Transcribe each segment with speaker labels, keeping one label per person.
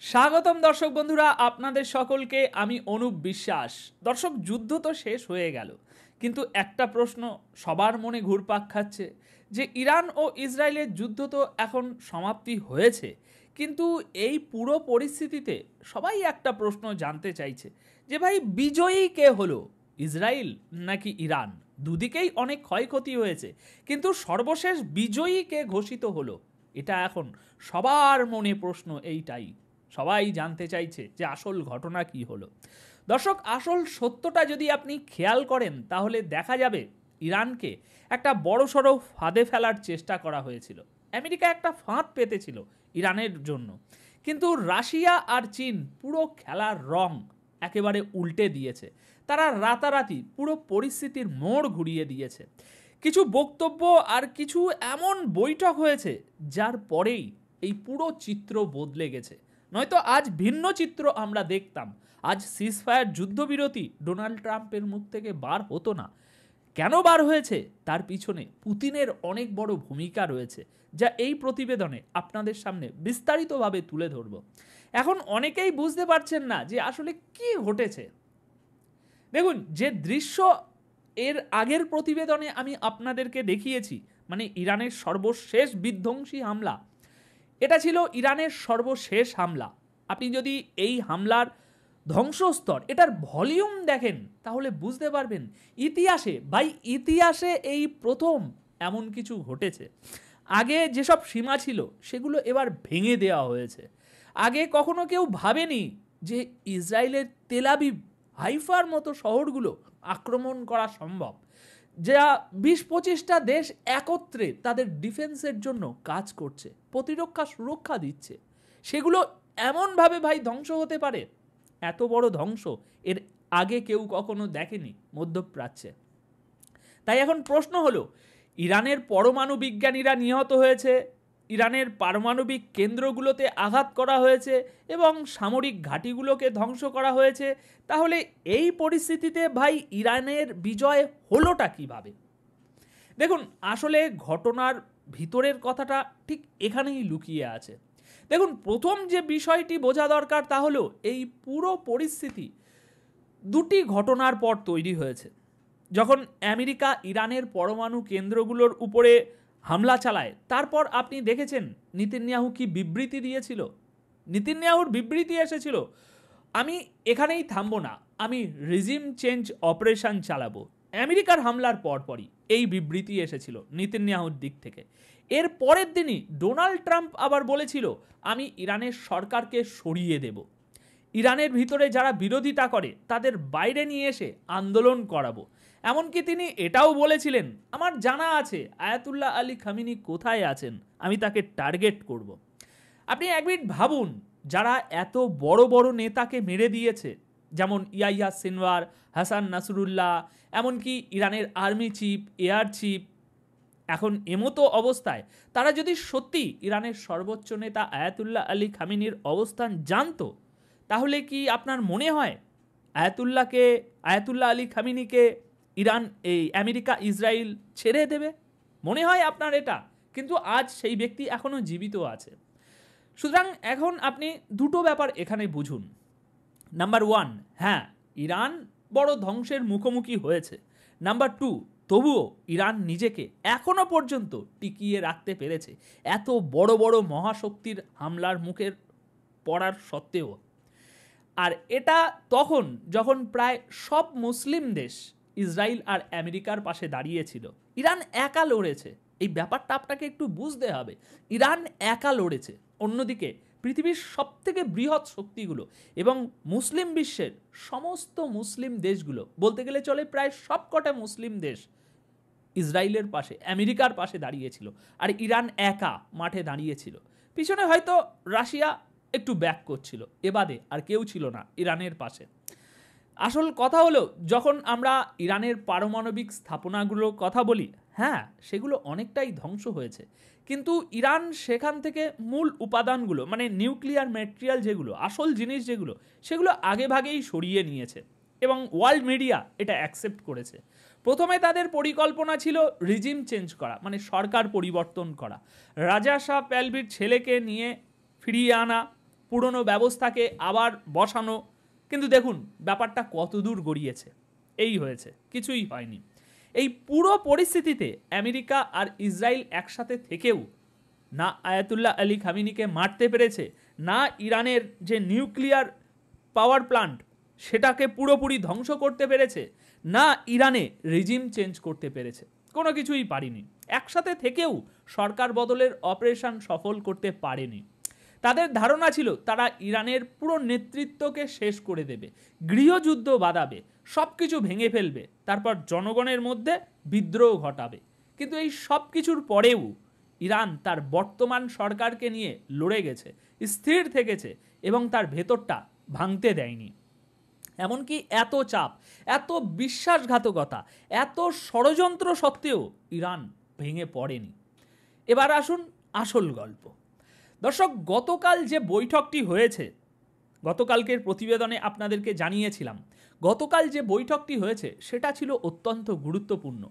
Speaker 1: স্বাগতম দর্শক বন্ধুরা, আপনাদের সকলকে আমি অনুপ বিশ্বাস। দর্শক, যুদ্ধ তো শেষ হয়ে গেল, কিন্তু একটা প্রশ্ন সবার মনে ঘুরপাক খাচ্ছে যে ইরান ও ইসরায়েলের যুদ্ধ তো এখন সমাপ্তি হয়েছে, কিন্তু এই পুরো পরিস্থিতিতে সবাই একটা প্রশ্ন জানতে চাইছে যে ভাই, বিজয়ী কে হলো, ইসরায়েল নাকি ইরান? দুদিকেই অনেক ক্ষয়ক্ষতি হয়েছে, কিন্তু সর্বশেষ বিজয়ী কে ঘোষিত হলো, এটা এখন সবার মনে প্রশ্ন এইটাই। সবাই জানতে চাইছে যে আসল ঘটনা কি হলো। দর্শক, আসল সত্যটা যদি আপনি খেয়াল করেন তাহলে দেখা যাবে ইরানকে একটা বড়সড় ফাঁদে ফেলার চেষ্টা করা হয়েছিল। আমেরিকা একটা ফাঁদ পেতেছিল ইরানের জন্য, কিন্তু রাশিয়া আর চীন পুরো খেলার রং একেবারে উল্টে দিয়েছে। তারা রাতারাতি পুরো পরিস্থিতির মোড় ঘুরিয়ে দিয়েছে। কিছু বক্তব্য আর কিছু এমন বৈঠক হয়েছে যার পরেই এই পুরো চিত্র বদলে গেছে। নয়তো আজ ভিন্ন চিত্র আমরা দেখতাম। আজ সিজফায়ার যুদ্ধবিরতি ডোনাল্ড ট্রাম্পের মুখ থেকে বার হতো না। কেন বার হয়েছে তার পিছনে পুতিনের অনেক বড় ভূমিকা রয়েছে, যা এই প্রতিবেদনে আপনাদের সামনে বিস্তারিতভাবে তুলে ধরব। এখন অনেকেই বুঝতে পারছেন না যে আসলে কি ঘটেছে। দেখুন, যে দৃশ্য এর আগের প্রতিবেদনে আমি আপনাদেরকে দেখিয়েছি, মানে ইরানের সর্বশেষ বিধ্বংসী হামলা, এটা ছিল ইরানের সর্বশেষ হামলা। আপনি যদি এই হামলার ধ্বংসস্তর, এটার ভলিউম দেখেন তাহলে বুঝতে পারবেন ইতিহাসে এই প্রথম এমন কিছু ঘটেছে। আগে যেসব সীমা ছিল সেগুলো এবার ভেঙে দেওয়া হয়েছে। আগে কখনো কেউ ভাবেনি যে ইসরায়েলের তেল আবিব, হাইফার মতো শহরগুলো আক্রমণ করা সম্ভব। যা 20-25টা দেশ একত্রে তাদের ডিফেন্সের জন্য কাজ করছে, প্রতিরক্ষা সুরক্ষা দিচ্ছে, সেগুলো এমনভাবে ভাই ধ্বংস হতে পারে। এত বড় ধ্বংস এর আগে কেউ কখনো দেখেনি মধ্যপ্রাচ্যে। তাই এখন প্রশ্ন হলো, ইরানের পরমাণু বিজ্ঞানীরা নিহত হয়েছে, ইরানের পারমাণবিক কেন্দ্রগুলোতে আঘাত করা হয়েছে এবং সামরিক ঘাঁটিগুলোকে ধ্বংস করা হয়েছে। তাহলে এই পরিস্থিতিতে ভাই ইরানের বিজয় হলোটা কিভাবে? দেখুন, আসলে ঘটনার ভিতরের কথাটা ঠিক এখানেই লুকিয়ে আছে। দেখুন, প্রথম যে বিষয়টি বোঝা দরকার তা হলো এই পুরো পরিস্থিতি দুটি ঘটনার পর তৈরি হয়েছে। যখন আমেরিকা ইরানের পরমাণু কেন্দ্রগুলোর উপরে হামলা চালায়, তারপর আপনি দেখেছেন নেতানিয়াহু কি বিবৃতি দিয়েছিল। নেতানিয়াহুর বিবৃতি এসেছিল, আমি এখানেই থামবো না, আমি রিজিম চেঞ্জ অপারেশন চালাবো। আমেরিকার হামলার পরপরই এই বিবৃতি এসেছিল নেতানিয়াহুর দিক থেকে। এর পরের দিনই ডোনাল্ড ট্রাম্প আবার বলেছিল, আমি ইরানের সরকারকে সরিয়ে দেব, ইরানের ভিতরে যারা বিরোধিতা করে তাদের বাইরে নিয়ে এসে আন্দোলন করাবো। এমনকি তিনি এটাও বলেছিলেন, আমার জানা আছে আয়াতুল্লাহ আলী খামিনি কোথায় আছেন, আমি তাকে টার্গেট করব। আপনি এক মিনিট ভাবুন, যারা এত বড় বড় নেতাকে মেরে দিয়েছে, যেমন ইয়াহিয়া সিনওয়ার, হাসান নাসরুল্লাহ, এমনকি ইরানের আর্মি চিফ, এয়ার চিফ, এখন এমতো অবস্থায় তারা যদি সত্যি ইরানের সর্বোচ্চ নেতা আয়াতুল্লাহ আলী খামিনির অবস্থান জানতো, তাহলে কি আপনার মনে হয় আয়াতুল্লাহ আলী খামিনিকে ইরান, এই আমেরিকা, ইসরায়েল ছেড়ে দেবে? মনে হয় আপনার এটা? কিন্তু আজ সেই ব্যক্তি এখনো জীবিত আছে। সুতরাং এখন আপনি দুটো ব্যাপার এখানে বুঝুন। নাম্বার 1, হ্যাঁ, ইরান বড় ধ্বংসের মুখোমুখি হয়েছে। নাম্বার 2, তবুও ইরান নিজেকে এখনো পর্যন্ত টিকিয়ে রাখতে পেরেছে এত বড় বড় মহাশক্তির হামলার মুখের পড়ার সত্ত্বেও। আর এটা তখন যখন প্রায় সব মুসলিম দেশ ইসরায়েল আর আমেরিকার পাশে দাঁড়িয়েছিল। ইরান একা লড়েছে, এই ব্যাপারটা আপনাকে একটু বুঝতে হবে। ইরান একা লড়েছে, অন্যদিকে পৃথিবীর সবথেকে বৃহৎ শক্তিগুলো এবং মুসলিম বিশ্বের সমস্ত মুসলিম দেশগুলো, বলতে গেলে চলে প্রায় সবকটা মুসলিম দেশ ইসরায়েলের পাশে, আমেরিকার পাশে দাঁড়িয়েছিল, আর ইরান একা মাঠে দাঁড়িয়েছিল। পিছনে হয়তো রাশিয়া একটু ব্যাক করছিল, এবাদে আর কেউ ছিল না ইরানের পাশে। আসল কথা হলো, যখন আমরা ইরানের পারমাণবিক স্থাপনাগুলোর কথা বলি, হ্যাঁ, সেগুলো অনেকটাই ধ্বংস হয়েছে, কিন্তু ইরান সেখান থেকে মূল উপাদানগুলো, মানে নিউক্লিয়ার ম্যাটেরিয়াল যেগুলো, আসল জিনিস যেগুলো, সেগুলো আগেভাগেই সরিয়ে নিয়েছে এবং ওয়ার্ল্ড মিডিয়া এটা অ্যাকসেপ্ট করেছে। প্রথমে তাদের পরিকল্পনা ছিল রিজিম চেঞ্জ করা, মানে সরকার পরিবর্তন করা, রাজা শাহ পাহলভির ছেলেকে নিয়ে ফিরিয়ে আনা, পুরনো ব্যবস্থাকে আবার বসানো, কিন্তু দেখুন ব্যাপারটা কতদূর গড়িয়েছে। এই হয়েছে, কিছুই হয়নি। এই পুরো পরিস্থিতিতে আমেরিকা আর ইসরায়েল একসাথে থেকেও না আয়াতুল্লাহ আলী খামিনিকে মারতে পেরেছে, না ইরানের যে নিউক্লিয়ার পাওয়ার প্লান্ট সেটাকে পুরোপুরি ধ্বংস করতে পেরেছে, না ইরানে রেজিম চেঞ্জ করতে পেরেছে। কোনো কিছুই পারেনি। একসাথে থেকেও সরকার বদলের অপারেশন সফল করতে পারেনি। তাদের ধারণা ছিল তারা ইরানের পুরো নেতৃত্বকে শেষ করে দেবে, গৃহযুদ্ধ বাঁধাবে, সব কিছু ভেঙে ফেলবে, তারপর জনগণের মধ্যে বিদ্রোহ ঘটাবে। কিন্তু এই সব কিছুর পরেও ইরান তার বর্তমান সরকারকে নিয়ে লড়ে গেছে, স্থির থেকেছে এবং তার ভেতরটা ভাঙতে দেয়নি। এমনকি এত চাপ, এত বিশ্বাসঘাতকতা, এত ষড়যন্ত্র সত্ত্বেও ইরান ভেঙে পড়েনি। এবার আসুন আসল গল্প। দর্শক, গতকাল যে বৈঠকটি হয়েছে, গতকালকের প্রতিবেদনে আপনাদেরকে জানিয়েছিলাম, গতকাল যে বৈঠকটি হয়েছে সেটা ছিল অত্যন্ত গুরুত্বপূর্ণ।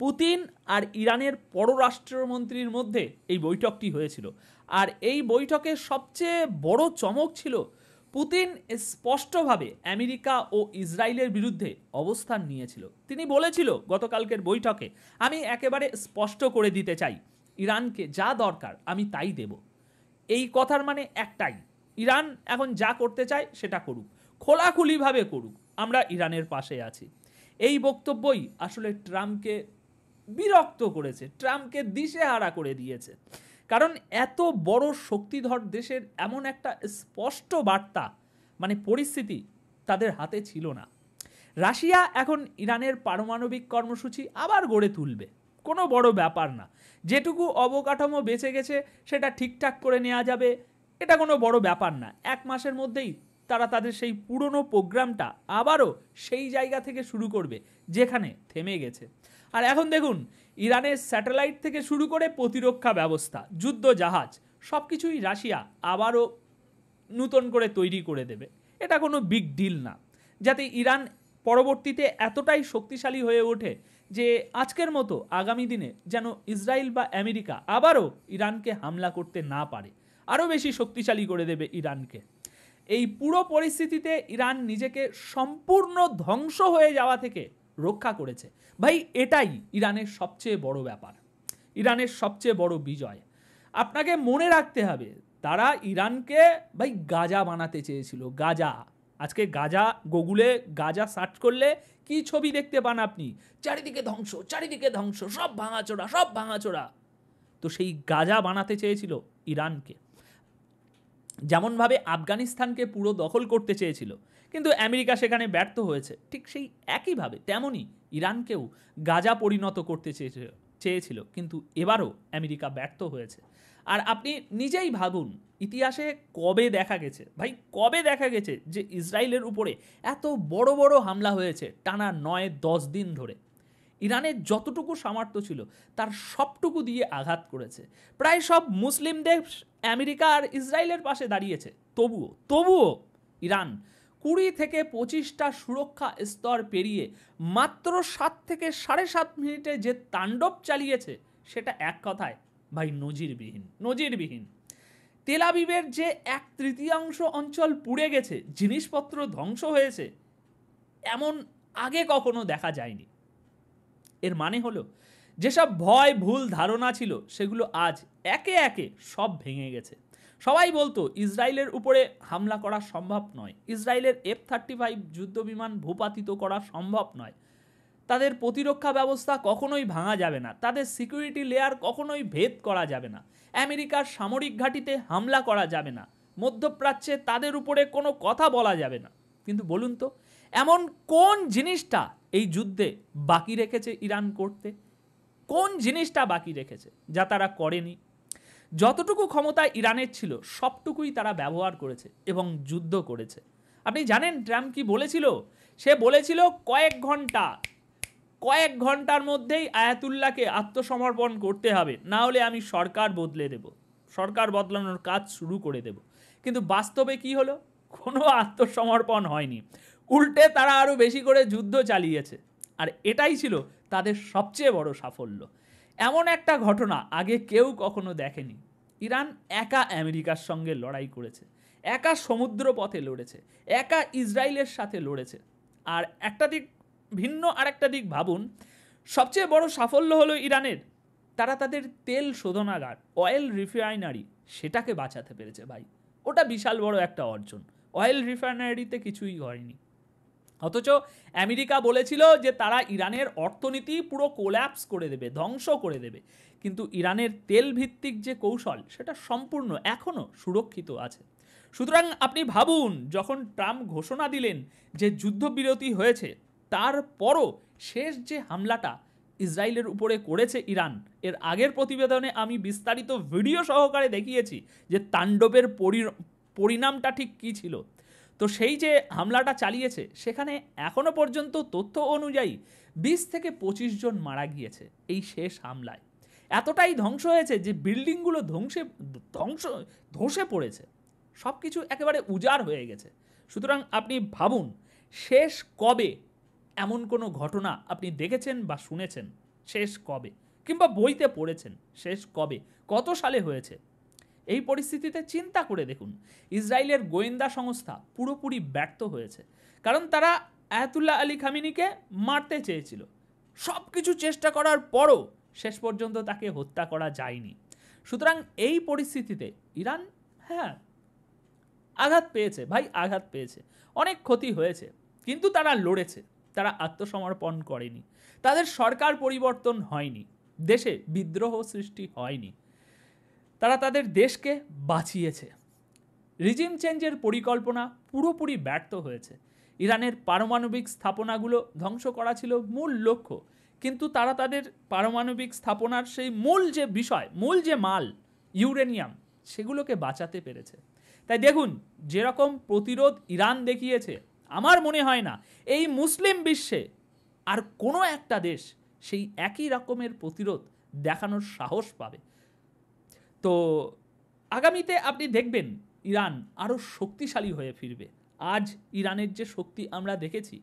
Speaker 1: পুতিন আর ইরানের পররাষ্ট্রমন্ত্রীর মধ্যে এই বৈঠকটি হয়েছিল। আর এই বৈঠকের সবচেয়ে বড় চমক ছিল পুতিন স্পষ্টভাবে আমেরিকা ও ইসরায়েলের বিরুদ্ধে অবস্থান নিয়েছিল। তিনি বলেছিল গতকালকের বৈঠকে, আমি একেবারে স্পষ্ট করে দিতে চাই, ইরানকে যা দরকার আমি তাই দেব। এই কথার মানে একটাই, ইরান এখন যা করতে চায় সেটা করুক, খোলাখুলিভাবে করুক, আমরা ইরানের পাশে আছি। এই বক্তব্যই আসলে ট্রাম্পকে বিরক্ত করেছে, ট্রাম্পকে দিশেহারা করে দিয়েছে। কারণ এত বড় শক্তিধর দেশের এমন একটা স্পষ্ট বার্তা, মানে পরিস্থিতি তাদের হাতে ছিল না। রাশিয়া এখন ইরানের পারমাণবিক কর্মসূচি আবার গড়ে তুলবে, কোনো বড় ব্যাপার না। যেটুকু অবকাঠামো বেঁচে গেছে সেটা ঠিকঠাক করে নেওয়া যাবে, এটা কোনো বড় ব্যাপার না। 1 মাসের মধ্যেই তারা তাদের সেই পুরনো প্রোগ্রামটা আবারও সেই জায়গা থেকে শুরু করবে যেখানে থেমে গেছে। আর এখন দেখুন, ইরানের স্যাটেলাইট থেকে শুরু করে প্রতিরক্ষা ব্যবস্থা, যুদ্ধ জাহাজ, সব কিছুই রাশিয়া আবারও নতুন করে তৈরি করে দেবে। এটা কোনো বিগ ডিল না, যাতে ইরান পরবর্তীতে এতটাই শক্তিশালী হয়ে ওঠে যে আজকের মতো আগামী দিনে যেন ইসরায়েল বা আমেরিকা আবারও ইরানকে হামলা করতে না পারে, আরও বেশি শক্তিশালী করে দেবে ইরানকে। এই পুরো পরিস্থিতিতে ইরান নিজেকে সম্পূর্ণ ধ্বংস হয়ে যাওয়া থেকে রক্ষা করেছে। ভাই, এটাই ইরানের সবচেয়ে বড় ব্যাপার, ইরানের সবচেয়ে বড় বিজয়। আপনাকে মনে রাখতে হবে, তারা ইরানকে ভাই গাজা বানাতে চেয়েছিল, গাজা। আজকে গাজা, গুগলে গাজা সার্চ করলে কি ছবি দেখতে পান আপনি? চারিদিকে ধ্বংস, চারিদিকে ধ্বংস, সব ভাঙাচোরা, সব ভাঙাচোরা। তো সেই গাজা বানাতে চেয়েছিল ইরানকে। যেমনভাবে আফগানিস্তানকে পুরো দখল করতে চেয়েছিল, কিন্তু আমেরিকা সেখানে ব্যর্থ হয়েছে, ঠিক সেই একইভাবে তেমনই ইরানকেও গাজা পরিণত করতে চেয়েছিল, কিন্তু এবারও আমেরিকা ব্যর্থ হয়েছে। আর আপনি নিজেই ভাবুন, ইতিহাসে কবে দেখা গেছে, ভাই কবে দেখা গেছে যে ইসরায়েলের উপরে এত বড় বড় হামলা হয়েছে টানা 9-10 দিন ধরে? ইরানের যতটুকু সামর্থ্য ছিল তার সবটুকু দিয়ে আঘাত করেছে। প্রায় সব মুসলিম দেশ আমেরিকা আর ইসরায়েলের পাশে দাঁড়িয়েছে, তবুও ইরান 20 থেকে 25টা সুরক্ষা স্তর পেরিয়ে মাত্র 7 থেকে 7.5 মিনিটে যে তাণ্ডব চালিয়েছে সেটা এক কথায় ভাই নজিরবিহীন। তেল আবিবের যে 1/3 অঞ্চল পুড়ে গেছে, জিনিসপত্র ধ্বংস হয়েছে, এমন আগে কখনো দেখা যায়নি। এর মানে হলো যেসব ভয় ভুল ধারণা ছিল সেগুলো আজ একে একে সব ভেঙে গেছে। সবাই বলতো ইসরায়েলের উপরে হামলা করা সম্ভব নয়, ইসরায়েলের F-35 যুদ্ধবিমান ভূপাতিত করা সম্ভব নয়, তাদের প্রতিরক্ষা ব্যবস্থা কখনোই ভাঙা যাবে না, তাদের সিকিউরিটি লেয়ার কখনোই ভেদ করা যাবে না, আমেরিকার সামরিক ঘাঁটিতে হামলা করা যাবে না, মধ্যপ্রাচ্যে তাদের উপরে কোনো কথা বলা যাবে না। কিন্তু বলুন তো, এমন কোন জিনিসটা এই যুদ্ধে বাকি রেখেছে ইরান করতে? কোন জিনিসটা বাকি রেখেছে যা তারা করেনি? যতটুকু ক্ষমতা ইরানের ছিল সবটুকুই তারা ব্যবহার করেছে এবং যুদ্ধ করেছে। আপনি জানেন ট্রাম্প কি বলেছিল? সে বলেছিল কয়েক ঘন্টার মধ্যেই আয়াতুল্লাহকে আত্মসমর্পণ করতে হবে, না হলে আমি সরকার বদলে দেব, সরকার বদলানোর কাজ শুরু করে দেব। কিন্তু বাস্তবে কি হলো? কোনো আত্মসমর্পণ হয়নি, উল্টে তারা আরও বেশি করে যুদ্ধ চালিয়েছে। আর এটাই ছিল তাদের সবচেয়ে বড় সাফল্য। এমন একটা ঘটনা আগে কেউ কখনো দেখেনি। ইরান একা আমেরিকার সঙ্গে লড়াই করেছে, একা সমুদ্র পথে লড়েছে, একা ইসরায়েলের সাথে লড়েছে। আর একটা দিক ভিন্ন, আর একটা দিক ভাবুন, সবচেয়ে বড় সাফল্য হলো ইরানের, তারা তাদের তেল শোধনাগার, অয়েল রিফাইনারি, সেটাকে বাঁচাতে পেরেছে ভাই। ওটা বিশাল বড় একটা অর্জন। অয়েল রিফাইনারিতে কিছুই হয়নি, অথচ আমেরিকা বলেছিল যে তারা ইরানের অর্থনীতি পুরো কোল্যাপস করে দেবে, ধ্বংস করে দেবে। কিন্তু ইরানের তেল ভিত্তিক যে কৌশল, সেটা সম্পূর্ণ এখনও সুরক্ষিত আছে। সুতরাং আপনি ভাবুন, যখন ট্রাম্প ঘোষণা দিলেন যে যুদ্ধবিরতি হয়েছে, তারপরও শেষ যে হামলাটা ইসরায়েলের উপরে করেছে ইরান, এর আগের প্রতিবেদনে আমি বিস্তারিত ভিডিও সহকারে দেখিয়েছি যে তাণ্ডবের পরিণামটা ঠিক কী ছিল। তো সেই যে হামলাটা চালিয়েছে, সেখানে এখনো পর্যন্ত তথ্য অনুযায়ী 20 থেকে 25 জন মারা গিয়েছে এই শেষ হামলায়। এতটাই ধ্বংস হয়েছে যে বিল্ডিংগুলো ধসে পড়েছে, সব কিছু একেবারে উজাড় হয়ে গেছে। সুতরাং আপনি ভাবুন, শেষ কবে এমন কোনো ঘটনা আপনি দেখেছেন বা শুনেছেন? শেষ কবে? কিংবা বইতে পড়েছেন শেষ কবে, কত সালে হয়েছে? এই পরিস্থিতিতে চিন্তা করে দেখুন, ইসরায়েলের গোয়েন্দা সংস্থা পুরোপুরি ব্যর্থ হয়েছে, কারণ তারা আয়াতুল্লাহ আলী খামেনিকে মারতে চেয়েছিল। সব কিছু চেষ্টা করার পরও শেষ পর্যন্ত তাকে হত্যা করা যায়নি। সুতরাং এই পরিস্থিতিতে ইরান আঘাত পেয়েছে ভাই, আঘাত পেয়েছে, অনেক ক্ষতি হয়েছে, কিন্তু তারা লড়েছে, তারা আত্মসমর্পণ করেনি, তাদের সরকার পরিবর্তন হয়নি, দেশে বিদ্রোহ সৃষ্টি হয়নি, তারা তাদের দেশকে বাঁচিয়েছে। রিজিম চেঞ্জের পরিকল্পনা পুরোপুরি ব্যর্থ হয়েছে। ইরানের পারমাণবিক স্থাপনাগুলো ধ্বংস করা ছিল মূল লক্ষ্য, কিন্তু তারা তাদের পারমাণবিক স্থাপনার সেই মূল যে বিষয়, মূল যে মাল ইউরেনিয়াম, সেগুলোকে বাঁচাতে পেরেছে। তাই দেখুন, যেরকম প্রতিরোধ ইরান দেখিয়েছে, আমার মনে হয় না এই মুসলিম বিশ্বে আর কোনো একটা দেশ সেই একই রকমের প্রতিরোধ দেখানোর সাহস পাবে। তো আগামীতে আপনি দেখবেন ইরান আরও শক্তিশালী হয়ে ফিরবে। আজ ইরানের যে শক্তি আমরা দেখেছি,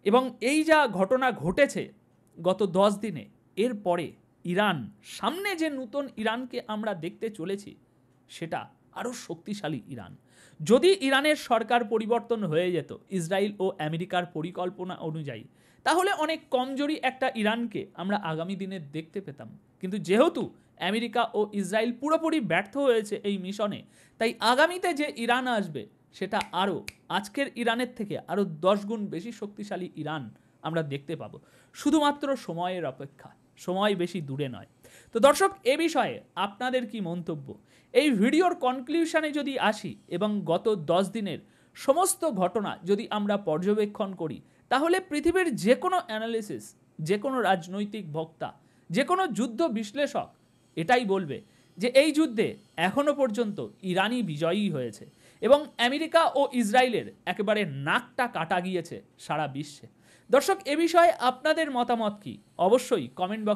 Speaker 1: এবং এই যা ঘটনা ঘটেছে গত 10 দিনে, এরপরে ইরান, সামনে যে নতুন ইরানকে আমরা দেখতে চলেছি, সেটা আরও শক্তিশালী ইরান। যদি ইরানের সরকার পরিবর্তন হয়ে যেত ইসরায়েল ও আমেরিকার পরিকল্পনা অনুযায়ী, তাহলে অনেক কমজোরি একটা ইরানকে আমরা আগামী দিনে দেখতে পেতাম। কিন্তু যেহেতু আমেরিকা ও ইসরায়েল পুরোপুরি ব্যর্থ হয়েছে এই মিশনে, তাই আগামীতে যে ইরান আসবে, সেটা আরও আজকের ইরানের থেকে আরও 10 গুণ বেশি শক্তিশালী ইরান আমরা দেখতে পাবো। শুধুমাত্র সময়ের অপেক্ষা, সময় বেশি দূরে নয়। তো দর্শক, এ বিষয়ে আপনাদের কি মন্তব্য? এই ভিডিওর কনক্লুশনে যদি আসি এবং গত 10 দিনের সমস্ত ঘটনা যদি আমরা পর্যবেক্ষণ করি, তাহলে পৃথিবীর যে কোনো অ্যানালিসিস, যে কোনো রাজনৈতিক বক্তা, যে কোনো যুদ্ধ বিশ্লেষক এটাই বলবে যে এই যুদ্ধে এখনো পর্যন্ত ইরানই বিজয়ী হয়েছে, এবং আমেরিকা ও ইসরায়েলের একেবারে নাকটা কাটা গিয়েছে সারা বিশ্বে। দর্শক, এ বিষয়ে আপনাদের মতামত কি? অবশ্যই কমেন্ট বক্সে